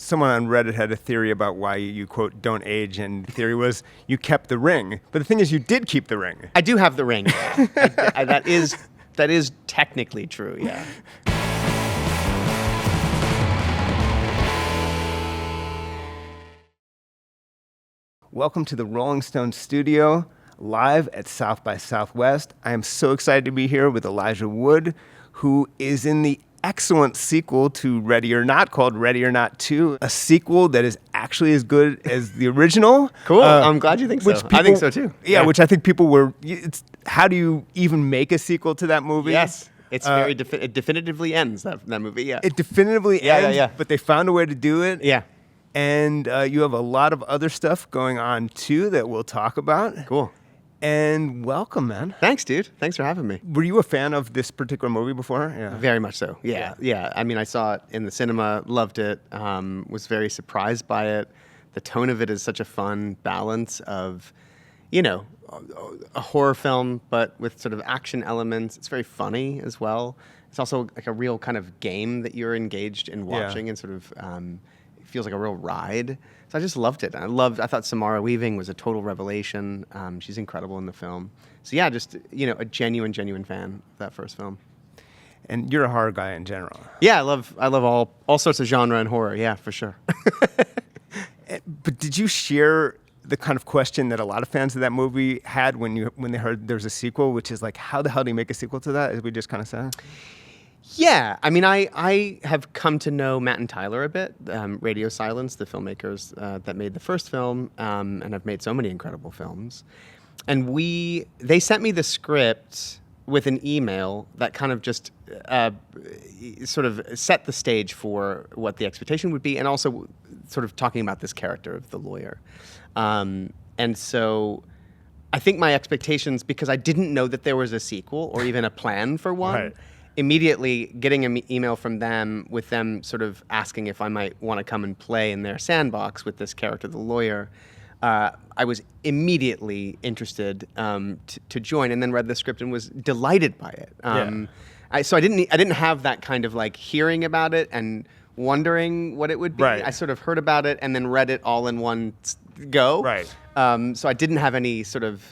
someone on Reddit had a theory about why you, quote, don't age, and the theory was you kept the ring. But the thing is, you did keep the ring. I do have the ring. That is technically true, yeah. Welcome to the Rolling Stone studio, live at South by Southwest. I am so excited to be here with Elijah Wood, who is in the excellent sequel to Ready or Not, called Ready or Not 2, a sequel that is actually as good as the original. Cool. I'm glad you think so. I think so too. Yeah, which I think people were. How do you even make a sequel to that movie? Yes. It's very it definitively ends, that movie, yeah. It definitively ends, yeah. But they found a way to do it. Yeah. And you have a lot of other stuff going on, too, that we'll talk about. Cool. And welcome, man. Thanks, dude. Thanks for having me. Were you a fan of this particular movie before? Yeah. Very much so. Yeah. I mean, I saw it in the cinema, loved it, was very surprised by it. The tone of it is such a fun balance of, a horror film, but with sort of action elements. It's very funny as well. It's also like a real kind of game that you're engaged in watching and sort of it feels like a real ride. So I just loved it. I thought Samara Weaving was a total revelation. She's incredible in the film. So yeah, just, a genuine fan of that first film. And you're a horror guy in general. Yeah, I love all sorts of genre and horror. Yeah, for sure. But did you share the kind of question that a lot of fans of that movie had when they heard there's a sequel, which is like, how the hell do you make a sequel to that, as we just kind of said? Yeah, I mean, I have come to know Matt and Tyler a bit, Radio Silence, the filmmakers that made the first film, and have made so many incredible films. And they sent me the script with an email that kind of just sort of set the stage for what the expectation would be, and also sort of talking about this character of the lawyer. And so I think my expectations, because I didn't know that there was a sequel or even a plan for one, right. Immediately getting an email from them with them sort of asking if I might want to come and play in their sandbox with this character, the lawyer, I was immediately interested to join, and then read the script and was delighted by it. So I didn't have that kind of like hearing about it and wondering what it would be. Right. I sort of heard about it and then read it all in one go. Right. So I didn't have any sort of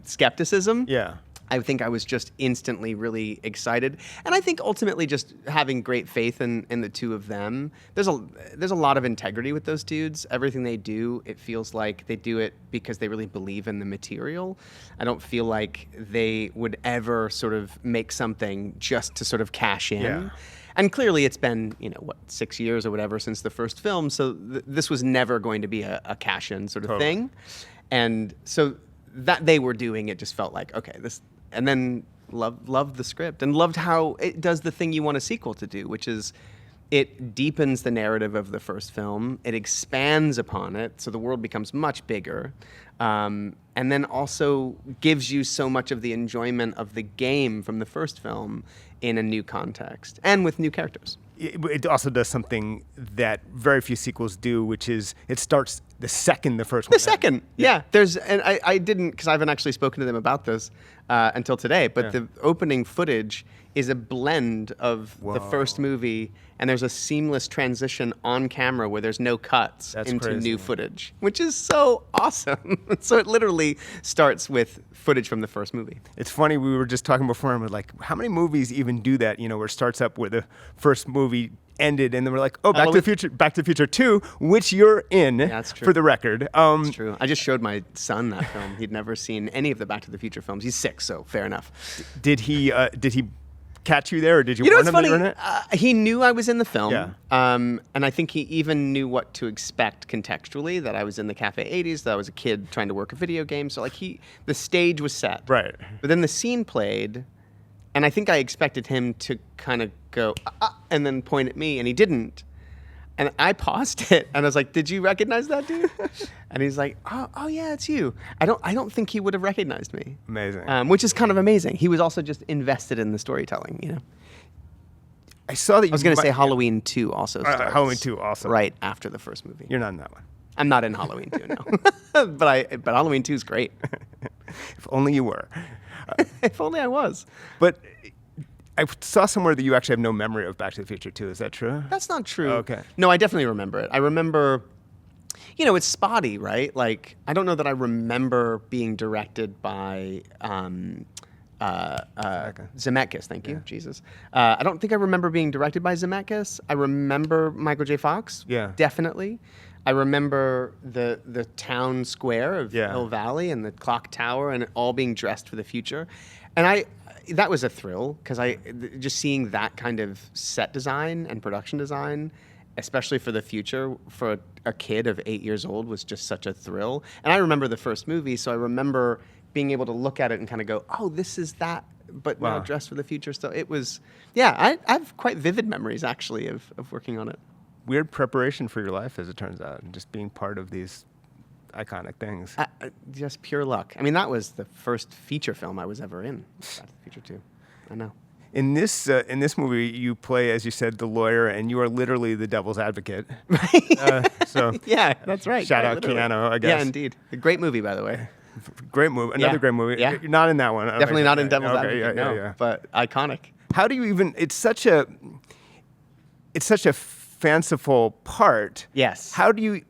skepticism. Yeah. I think I was just instantly really excited, and I think ultimately just having great faith in the two of them. There's a lot of integrity with those dudes. Everything they do, it feels like they do it because they really believe in the material. I don't feel like they would ever sort of make something just to sort of cash in. Yeah. And clearly it's been, 6 years or whatever since the first film, so this was never going to be a cash-in sort of thing. And so that they were doing it just felt like, okay, this... And then loved the script and loved how it does the thing you want a sequel to do, which is it deepens the narrative of the first film. It expands upon it, so the world becomes much bigger. And then also gives you so much of the enjoyment of the game from the first film in a new context and with new characters. It also does something that very few sequels do, which is it starts the second the first one. The second, yeah. And I didn't, because I haven't actually spoken to them about this until today, but the opening footage is a blend of the first movie, and there's a seamless transition on camera where there's no cuts into new footage, which is so awesome. So it literally starts with footage from the first movie. It's funny, we were just talking before, and we're like, how many movies even do that, where it starts up where the first movie ended, and then we're like, oh, Back to the Future 2, which you're in, that's true. For the record. That's true. I just showed my son that film. He'd never seen any of the Back to the Future films. He's 6, so fair enough. Did he catch you there, or did you warn him that you were in it? He knew I was in the film, yeah. And I think he even knew what to expect contextually, that I was in the Cafe 80s, that I was a kid trying to work a video game, so the stage was set. Right. But then the scene played, and I think I expected him to kind of go, and then point at me, and he didn't. And I paused it, and I was like, "Did you recognize that dude?" And he's like, "Oh yeah, it's you." I don't think he would have recognized me. Amazing. Which is kind of amazing. He was also just invested in the storytelling, I saw that. I was going to say Halloween 2 also starts. Halloween 2 also. Right after the first movie. You're not in that one. I'm not in Halloween 2, no. but Halloween 2 is great. If only you were. If only I was. But I saw somewhere that you actually have no memory of Back to the Future 2. Is that true? That's not true. Okay. No, I definitely remember it. I remember, it's spotty, right? Like, I don't know that I remember being directed by Zemeckis. Thank you, Jesus. I don't think I remember being directed by Zemeckis. I remember Michael J. Fox. Yeah. Definitely. I remember the town square of Hill Valley and the clock tower and it all being dressed for the future. And that was a thrill because just seeing that kind of set design and production design, especially for the future, for a kid of 8 years old, was just such a thrill. And I remember the first movie, so I remember being able to look at it and kind of go, oh, this is that, but now dressed for the future. So it was, I have quite vivid memories, actually, of working on it. Weird preparation for your life, as it turns out, and just being part of these iconic things. Just pure luck. I mean, that was the first feature film I was ever in. Back to the Future 2. I know. In this movie, you play, as you said, the lawyer, and you are literally the devil's advocate. Right. So yeah, that's right. Shout out literally. Keanu, I guess. Yeah, indeed. A great movie, by the way. Great movie. Another great movie. Yeah. You're not in that one. Definitely not in Devil's Advocate. Yeah, no, but iconic. How do you even? It's such a fanciful part. Yes. How do you?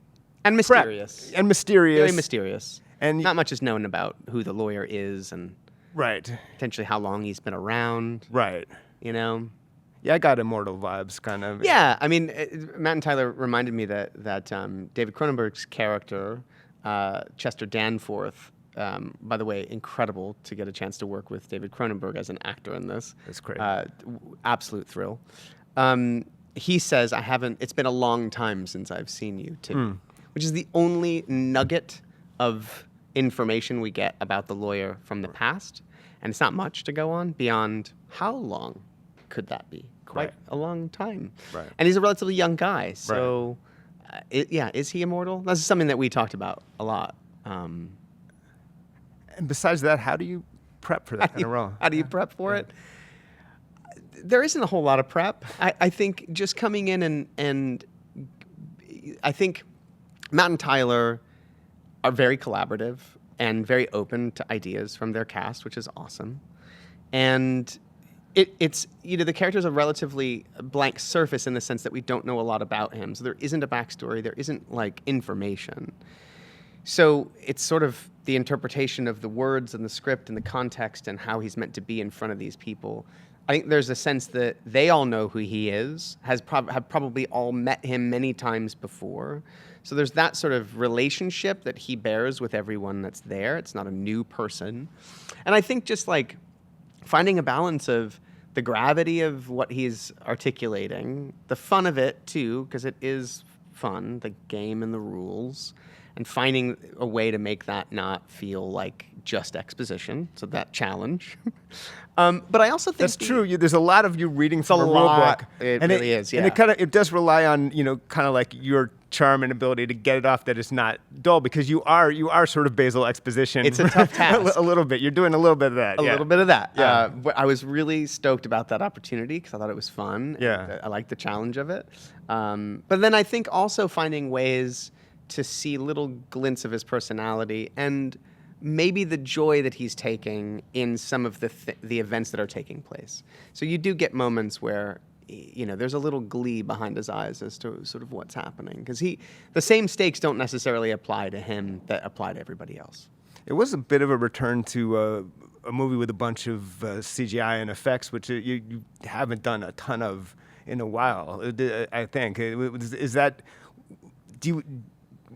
And mysterious. And mysterious. Very mysterious. And not much is known about who the lawyer is and right. potentially how long he's been around. Right. Yeah, I got immortal vibes, kind of. Yeah, I mean, Matt and Tyler reminded me that David Cronenberg's character, Chester Danforth, by the way, incredible to get a chance to work with David Cronenberg as an actor in this. That's great. Absolute thrill. He says, it's been a long time since I've seen you, too, which is the only nugget of information we get about the lawyer from the past. And it's not much to go on beyond how long could that be? Quite a long time. Right. And he's a relatively young guy. So, is he immortal? That's something that we talked about a lot. And besides that, how do you prep for that kind of role? How do you prep for it? There isn't a whole lot of prep. I think just coming in and I think Matt and Tyler are very collaborative and very open to ideas from their cast, which is awesome. And it's the character's a relatively blank surface in the sense that we don't know a lot about him. So there isn't a backstory. There isn't like information. So it's sort of the interpretation of the words and the script and the context and how he's meant to be in front of these people. I think there's a sense that they all know who he is, have probably all met him many times before. So there's that sort of relationship that he bears with everyone that's there. It's not a new person. And I think just like finding a balance of the gravity of what he's articulating, the fun of it too, because it is fun, the game and the rules, and finding a way to make that not feel like just exposition. So that challenge. But I also think that's true. There's a lot of you reading from a rule book. It really is. Yeah. And it does rely on kind of like your charm and ability to get it off that it's not dull, because you are sort of basal exposition. It's a tough task. a little bit. You're doing a little bit of that. A little bit of that. Yeah. But I was really stoked about that opportunity because I thought it was fun. Yeah. I liked the challenge of it. But then I think also finding ways to see little glints of his personality and maybe the joy that he's taking in some of the events that are taking place. So you do get moments where there's a little glee behind his eyes as to sort of what's happening, because the same stakes don't necessarily apply to him that apply to everybody else. It was a bit of a return to a movie with a bunch of CGI and effects, which you haven't done a ton of in a while. I think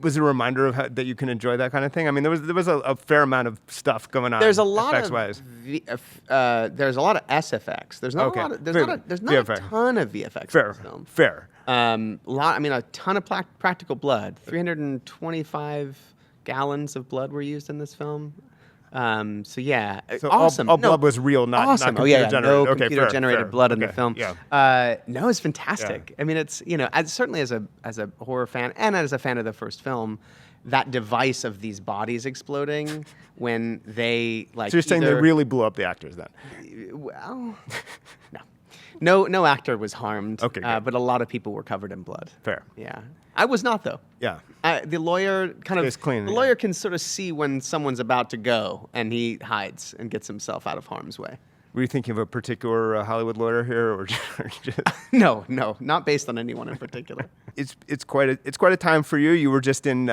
was it a reminder of that you can enjoy that kind of thing? I mean, there was a fair amount of stuff going on. There's a lot effects-wise. There's a lot of SFX. There's not a ton of VFX in this film. Fair. A ton of practical blood. 325 gallons of blood were used in this film. So awesome. All blood was real, not awesome. computer generated. No Okay, computer generated blood in the film. Yeah. No, it's fantastic. Yeah. I mean, it's certainly as a horror fan and as a fan of the first film, that device of these bodies exploding when they like. So you're saying they really blew up the actors then? Well, no. No actor was harmed. Okay, but a lot of people were covered in blood. Fair. Yeah. I was not, though. Yeah. The lawyer Stays clean, the lawyer can sort of see when someone's about to go, and he hides and gets himself out of harm's way. Were you thinking of a particular Hollywood lawyer here, or just No, not based on anyone in particular. it's quite a time for you. You were just in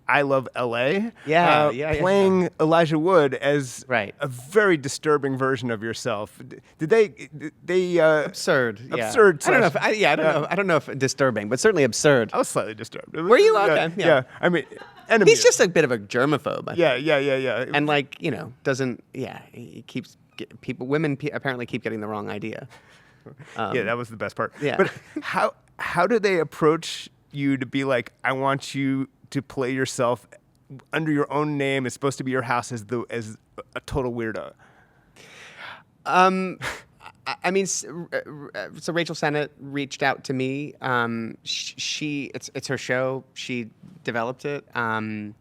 I Love L.A. Yeah. Playing Elijah Wood as Right. a very disturbing version of yourself. Did they Absurd. Yeah. Absurd. I don't know. I don't know if disturbing, but certainly absurd. I was slightly disturbed. Were you? Okay. Yeah. I mean, enemy. He's just a bit of a germaphobe. I think. Yeah. And like doesn't. Yeah, he keeps women apparently keep getting the wrong idea. Yeah, that was the best part. Yeah. But how do they approach you to be like, I want you to play yourself under your own name? It's supposed to be your house as a total weirdo. I mean, so Rachel Sennett reached out to me. It's her show. She developed it, and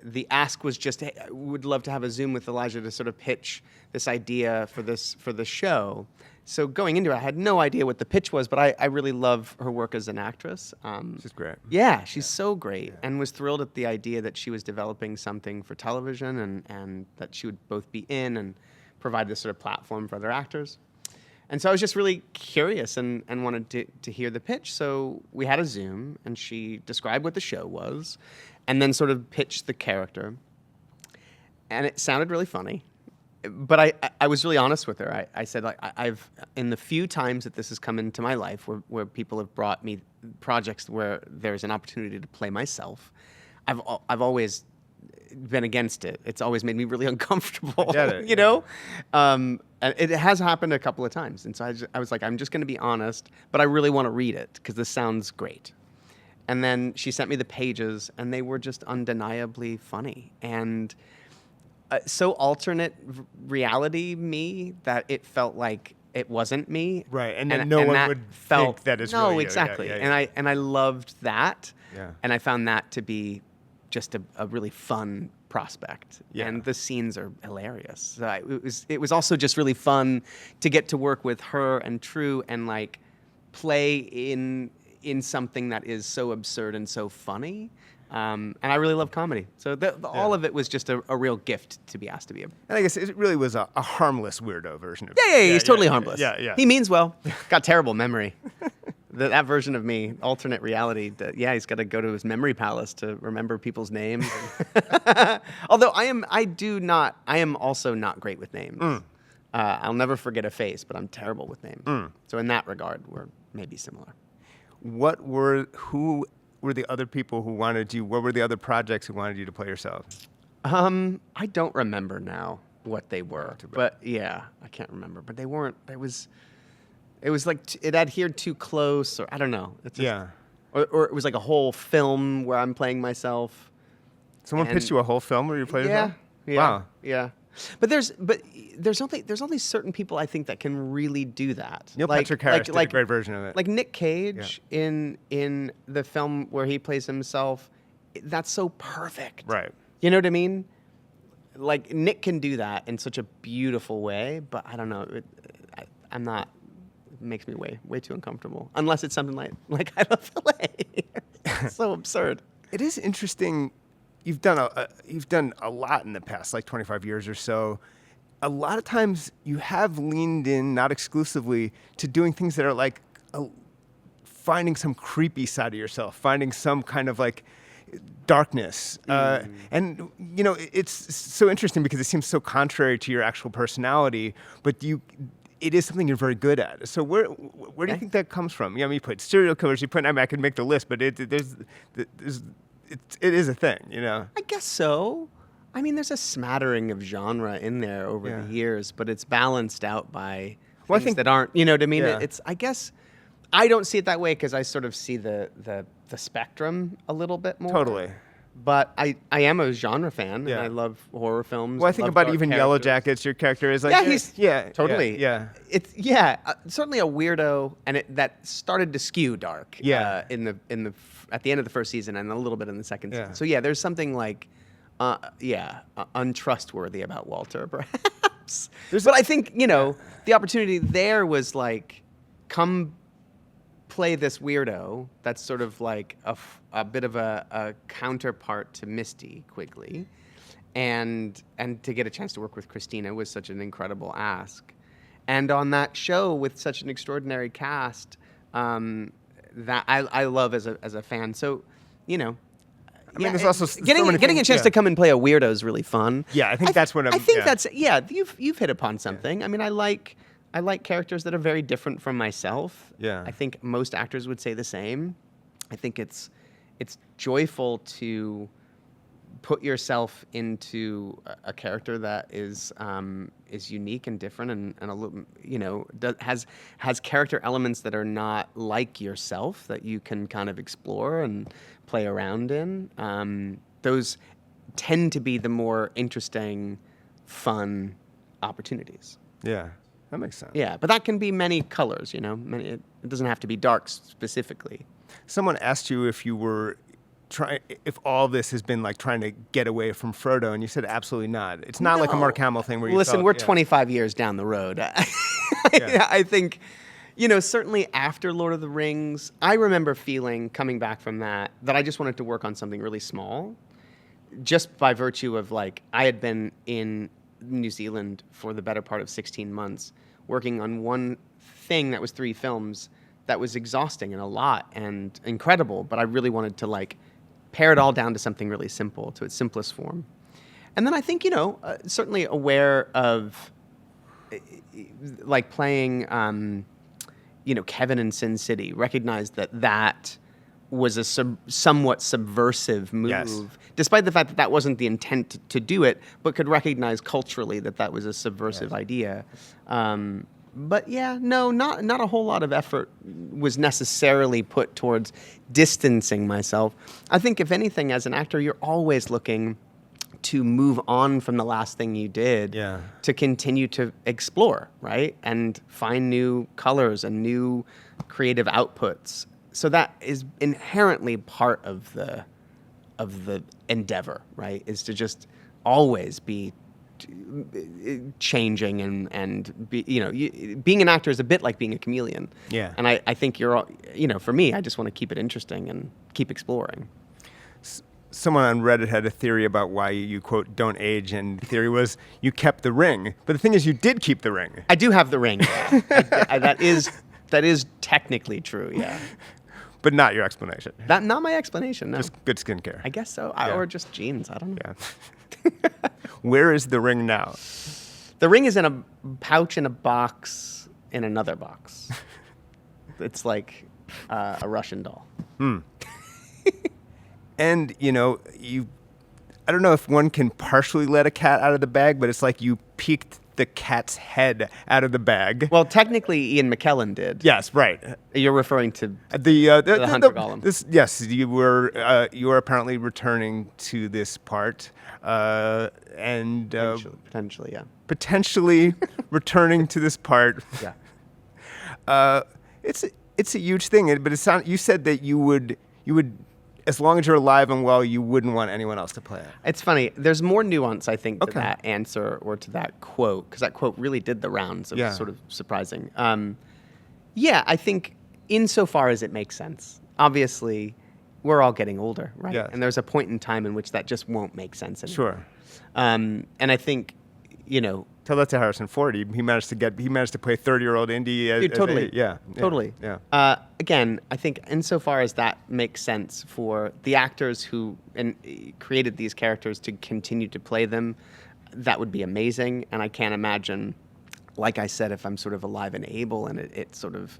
the ask was just, hey, I would love to have a Zoom with Elijah to sort of pitch this idea for the show. So going into it, I had no idea what the pitch was, but I really love her work as an actress. She's great. Yeah, she's so great, and was thrilled at the idea that she was developing something for television and that she would both be in and provide this sort of platform for other actors. And so I was just really curious and wanted to hear the pitch. So we had a Zoom, and she described what the show was, and then sort of pitched the character. And it sounded really funny. But I was really honest with her. I said, like, I've in the few times that this has come into my life where people have brought me projects where there's an opportunity to play myself, I've always been against it. It's always made me really uncomfortable. I get it, you know? And it has happened a couple of times. And so I was like, I'm just going to be honest, but I really want to read it because this sounds great. And then she sent me the pages, and they were just undeniably funny. And so alternate reality me that it felt like it wasn't me. Right, and no one would think that it's really you. Exactly. Yeah. And I loved that. Yeah. And I found that to be just a really fun prospect. Yeah. And the scenes are hilarious. So it was also just really fun to get to work with her and True and like play in something that is so absurd and so funny. And I really love comedy. So all of it was just a real gift to be asked to be And I guess it really was a harmless weirdo version of Yeah, he's totally harmless. Yeah. He means well. Got terrible memory. That version of me, alternate reality, he's got to go to his memory palace to remember people's names. Although I am also not great with names. I'll never forget a face, but I'm terrible with names. So in that regard, we're maybe similar. Who were the other people who wanted you? What were the other projects who wanted you to play yourself? I don't remember now what they were, but yeah, I can't remember. But they weren't. It was like it adhered too close, or I don't know. It's just, or it was like a whole film where I'm playing myself. Someone pitched you a whole film where you played yourself? Yeah. Wow. Yeah. But there's only certain people I think that can really do that. Neil Patrick Harris did a great version of it. Like Nick Cage in the film where he plays himself. That's so perfect. Right. You know what I mean? Like Nick can do that in such a beautiful way, but I don't know. I'm not. It makes me way too uncomfortable. Unless it's something like I Love L.A. It's so absurd. It is interesting. You've done a lot in the past, like 25 years or so. A lot of times you have leaned in, not exclusively, to doing things that are like finding some creepy side of yourself, finding some kind of like darkness. And, you know, it's so interesting because it seems so contrary to your actual personality, but it is something you're very good at. So where do you think that comes from? Yeah, I mean, you put serial killers, I can make the list, but it is a thing, you know? I guess so. I mean, there's a smattering of genre in there over the years, but it's balanced out by things that aren't, you know what I mean? Yeah. I guess I don't see it that way because I sort of see the spectrum a little bit more. Totally. But I am a genre fan, Yeah. and I love horror films. Well, I think love about dark even characters. Yellow Jackets, your character is like... Totally. Yeah. It's certainly a weirdo, and that started to skew dark. Yeah. At the end of the first season and a little bit in the second Yeah. season. So yeah, there's something like, untrustworthy about Walter, perhaps. But I think the opportunity there was like, come play this weirdo that's sort of like a bit of a counterpart to Misty Quigley, and to get a chance to work with Christina was such an incredible ask. And on that show with such an extraordinary cast, that I love as a fan. So, I mean, there's also getting a chance to come and play a weirdo is really fun. Yeah, I think that's what I think that's you've hit upon something. I mean, I like characters that are very different from myself. Yeah. I think most actors would say the same. I think it's joyful to put yourself into a character that is unique and different and a little, has character elements that are not like yourself that you can kind of explore and play around in. Those tend to be the more interesting, fun opportunities. Yeah, that makes sense. Yeah, but that can be many colors, it doesn't have to be dark specifically. Someone asked you if you were if all this has been like trying to get away from Frodo, and you said absolutely not. It's not like a Mark Hamill thing where you listen. felt, We're 25 years down the road. I think, certainly after Lord of the Rings, I remember feeling coming back from that I just wanted to work on something really small, just by virtue of I had been in New Zealand for the better part of 16 months, working on one thing that was 3 films that was exhausting and a lot and incredible, but I really wanted to pare it all down to something really simple, to its simplest form. And then I think, certainly aware of playing, Kevin in Sin City, recognized that was a somewhat subversive move, yes, despite the fact that wasn't the intent to do it, but could recognize culturally that was a subversive idea. But yeah, no, not a whole lot of effort was necessarily put towards distancing myself. I think if anything, as an actor, you're always looking to move on from the last thing you did, to continue to explore, right? And find new colors and new creative outputs. So that is inherently part of the endeavor, right? Is to just always be changing and being an actor is a bit like being a chameleon. Yeah. And I think for me, I just want to keep it interesting and keep exploring. Someone on Reddit had a theory about why you quote don't age, and the theory was you kept the ring. But the thing is, you did keep the ring. I do have the ring. Yeah. That is technically true. Yeah. But not your explanation. Not my explanation. No. Just good skincare. I guess so. Or just jeans. I don't know. Yeah. Where is the ring now? The ring is in a pouch in a box in another box. It's like a Russian doll. And, I don't know if one can partially let a cat out of the bag, but it's like you peeked the cat's head out of the bag. Well, technically, Ian McKellen did. Yes, right. You're referring to the Hunter Gollum. Yes, you were apparently returning to this part, and potentially, yeah. Potentially returning to this part. Yeah. It's a huge thing, but you said that you would. As long as you're alive and well, you wouldn't want anyone else to play it. It's funny. There's more nuance, I think, to that answer or to that quote, because that quote really did the rounds. It was sort of surprising. I think insofar as it makes sense. Obviously, we're all getting older, right? Yes. And there's a point in time in which that just won't make sense anymore. Sure. And I think, Tell that to Harrison Ford. He managed to play 30-year-old Indy. Totally. Totally. Again, I think insofar as that makes sense for the actors who created these characters to continue to play them, that would be amazing. And I can't imagine, like I said, if I'm sort of alive and able and it sort of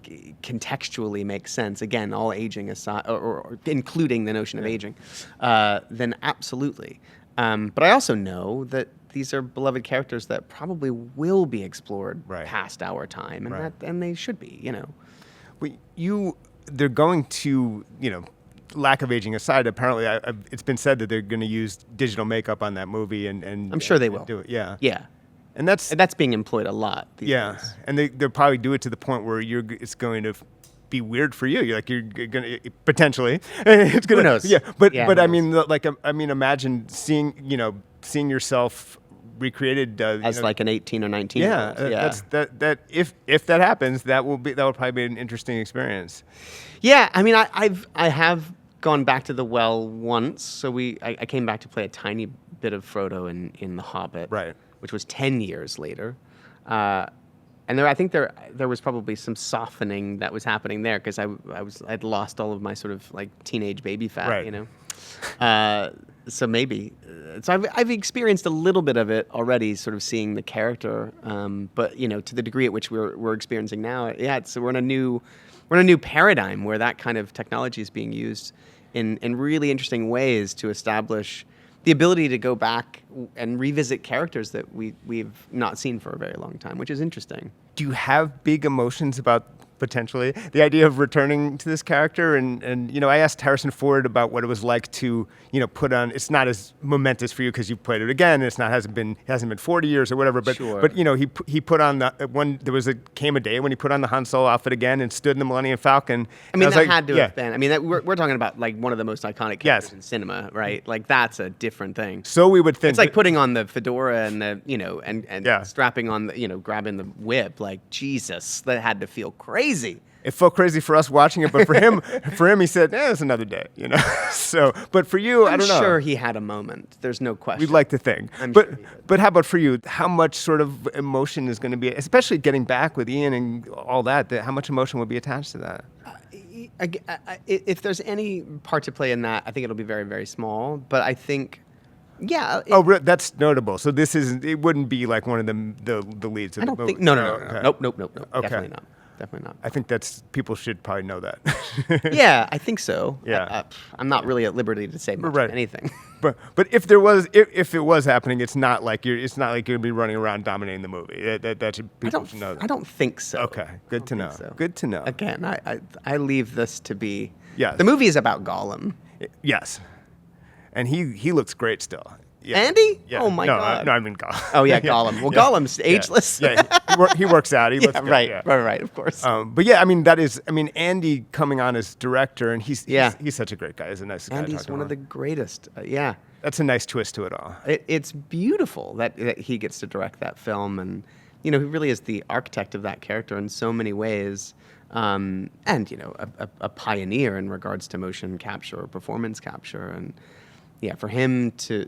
contextually makes sense, again, all aging aside, or including the notion of aging, then absolutely. But I also know that these are beloved characters that probably will be explored past our time, and they should be, They're going to, lack of aging aside, apparently it's been said that they're going to use digital makeup on that movie, and I'm sure they will. Do it. Yeah. Yeah. And that's being employed a lot these days. And they'll probably do it to the point where it's going to be weird for you. You're gonna potentially. It's gonna. Who knows? Yeah, but I mean, imagine seeing yourself recreated as like an 18 or 19. That if that happens, that will probably be an interesting experience. Yeah, I mean, I have gone back to the well once. So I came back to play a tiny bit of Frodo in The Hobbit, Right. which was 10 years later. And I think there was probably some softening that was happening there because I'd lost all of my sort of like teenage baby fat, Right. you know. So maybe. So I've experienced a little bit of it already, sort of seeing the character. But you know, to the degree at which we're experiencing now, yeah. So we're in a new paradigm where that kind of technology is being used in really interesting ways to establish the ability to go back and revisit characters that we've not seen for a very long time, which is interesting. Do you have big emotions about potentially the idea of returning to this character? And you know, I asked Harrison Ford about what it was like to, you know, put on. It's not as momentous for you because you played it again. It hasn't been 40 years or whatever. But Sure. but you know, he put on the one. Came a day when he put on the Han Solo outfit again and stood in the Millennium Falcon. I mean, was that like, had to yeah. have been. I mean, we're talking about like one of the most iconic characters in cinema, right? Like that's a different thing. So we would think It's like putting on the fedora and the, you know, and Yeah. strapping on the, you know, grabbing the whip. Like Jesus, that had to feel crazy. it felt crazy for us watching it, but for him, he said, "It's another day," you know. So, but for you, I don't know. I'm sure he had a moment. There's no question. We'd like to think. I'm but sure he did. but how about for you? How much sort of emotion is going to be, especially getting back with Ian and all that? How much emotion will be attached to that? If there's any part to play in that, I think it'll be very, very small. But I think, yeah. That's notable. So it wouldn't be like one of the leads of I the don't movie. think. No. Okay. Nope. Okay. Definitely not. Definitely not. I think people should probably know that. Yeah, I think so. Yeah. I'm not really at liberty to say much Right. of anything. But if it was happening, it's not like you're gonna be running around dominating the movie. People should know that. I don't think so. Okay, good to know. So. Good to know. Again, I leave this to be. Yes. The movie is about Gollum. Yes, and he looks great still. Yeah. Andy? Yeah. Oh my God. No, I mean Gollum. Oh yeah, Gollum. Well, Gollum's ageless. Yeah, he works out. He looks Yeah, good, right, yeah. right, of course. But yeah, I mean Andy coming on as director, and he's such a great guy. He's a nice guy. Andy's one of the greatest. Yeah. That's a nice twist to it all. It's beautiful that he gets to direct that film, and you know he really is the architect of that character in so many ways, and you know a pioneer in regards to motion capture or performance capture, and yeah, for him to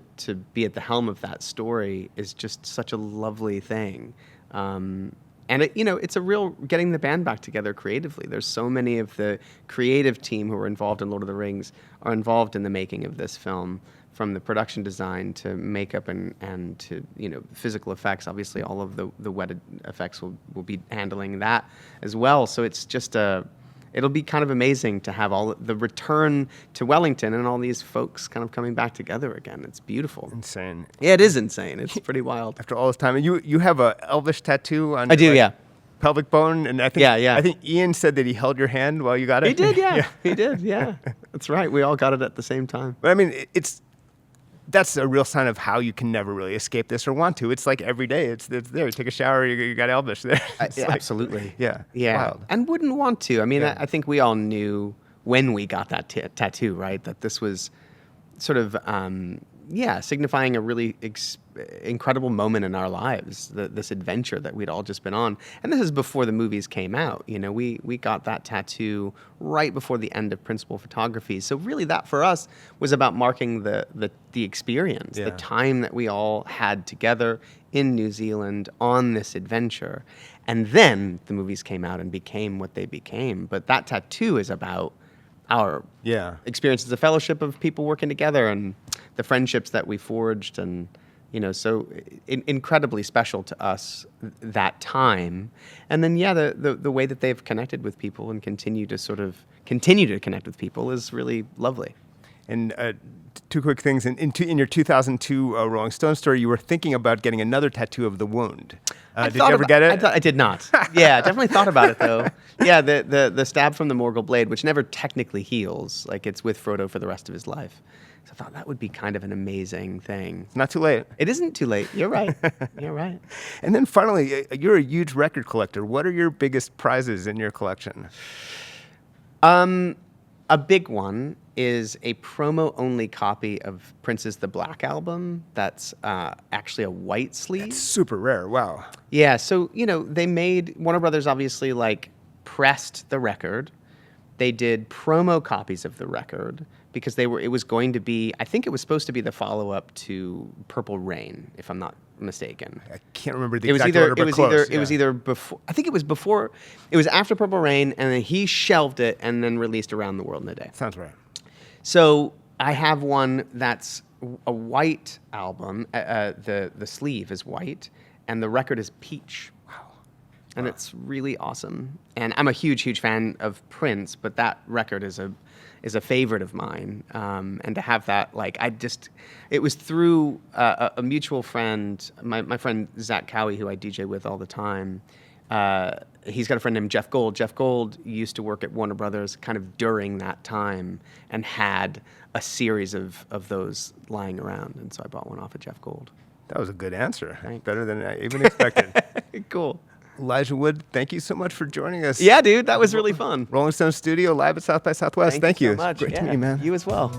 be at the helm of that story is just such a lovely thing. And it's a real getting the band back together creatively. There's so many of the creative team who are involved in Lord of the Rings are involved in the making of this film, from the production design to makeup and to physical effects. Obviously, all of the wet effects will be handling that as well. So it's just it'll be kind of amazing to have all the return to Wellington and all these folks kind of coming back together again. It's beautiful. Insane. Yeah, it is insane. It's pretty wild. After all this time, and you have a Elvish tattoo on. I do, your, yeah. Pelvic bone, and I think Yeah. I think Ian said that he held your hand while you got it. He did, yeah. He did, yeah. That's right. We all got it at the same time. But I mean, that's a real sign of how you can never really escape this or want to. It's like every day. It's there. You take a shower, you got Elvish there. It's like- Absolutely. Yeah. Yeah. Wild. And wouldn't want to. I mean, Yeah. I think we all knew when we got that tattoo, right? That this was sort of, signifying a really incredible moment in our lives, this adventure that we'd all just been on. And this is before the movies came out. We got that tattoo right before the end of principal photography. So really that for us was about marking the experience, Yeah. the time that we all had together in New Zealand on this adventure. And then the movies came out and became what they became. But that tattoo is about our experience as a fellowship of people working together and the friendships that we forged, and so incredibly special to us that time. And then the way that they've connected with people and continue to connect with people is really lovely. And two quick things. In your 2002 Rolling Stone story, you were thinking about getting another tattoo of the wound. Did you ever get it? I did not. Yeah, definitely thought about it though. Yeah, the stab from the Morgul blade, which never technically heals, like it's with Frodo for the rest of his life. So I thought that would be kind of an amazing thing. It's not too late. It isn't too late. You're right. You're right. And then finally, you're a huge record collector. What are your biggest prizes in your collection? A big one is a promo-only copy of Prince's The Black Album. That's actually a white sleeve. It's super rare. Wow. Yeah, so, they made, Warner Brothers obviously, pressed the record, they did promo copies of the record because it was going to be, I think it was supposed to be the follow-up to Purple Rain, if I'm not mistaken. I can't remember the exact order, but close. It was either before, I think it was before, it was after Purple Rain, and then he shelved it and then released Around the World in a Day. Sounds right. So I have one that's a white album. The sleeve is white, and the record is peach. And it's really awesome. And I'm a huge, huge fan of Prince, but that record is a favorite of mine. And to have that, like, it was through a mutual friend, my friend Zach Cowie, who I DJ with all the time. He's got a friend named Jeff Gold. Jeff Gold used to work at Warner Brothers kind of during that time and had a series of those lying around. And so I bought one off of Jeff Gold. That was a good answer. Thanks. Better than I even expected. Cool. Elijah Wood, thank you so much for joining us. Yeah, dude, that was really fun. Rolling Stone Studio, live at South by Southwest. Thank you. So much. Great to meet you, man. You as well.